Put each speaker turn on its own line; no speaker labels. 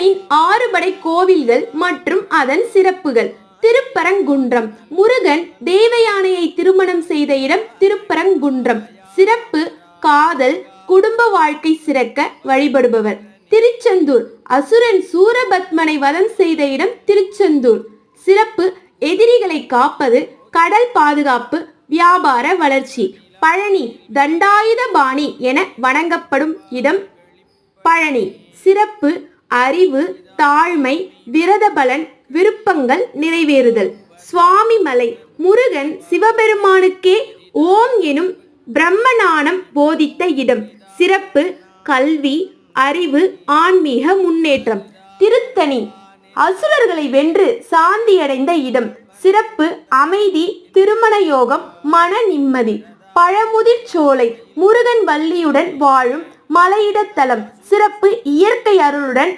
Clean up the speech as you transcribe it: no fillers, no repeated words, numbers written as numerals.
முருகனின் 6 படை கோவில்கள் மற்றும் அதன் சிறப்புகள். திருப்பரங்குன்றம். முருகன் தேவயானையை திருமணம் செய்த இடம் திருப்பரங்குன்றம். சிறப்பு: காதல், குடும்ப வாழ்க்கை சிறக்க வழிபடுபவர். திருச்செந்தூர். அசுரன் சூரபத்மனை வதம் செய்த இடம் திருச்செந்தூர். சிறப்பு: எதிரிகளை காப்பது, கடல் பாதுகாப்பு, வியாபார வளர்ச்சி. பழனி. தண்டாயுதபாணி என வணங்கப்படும் இடம் பழனி. சிறப்பு: அறிவு, தாழ்மை, விரத பலன், விருப்பங்கள் நிறைவேறுதல். சுவாமிமலை. முருகன் சிவபெருமானுக்கே ஓம் எனும் பிரம்மஞானம் போதித்த இடம். சிறப்பு: கல்வி, அறிவு, ஆன்மீக முன்னேற்றம். திருத்தணி. அசுரர்களை வென்று சாந்தியடைந்த இடம். சிறப்பு: அமைதி, திருமண யோகம், மன நிம்மதி. பழமுதிர் சோலை. முருகன் வள்ளியுடன் வாழும் மலையிடத்தலம். சிறப்பு: இயற்கை அருளுடன்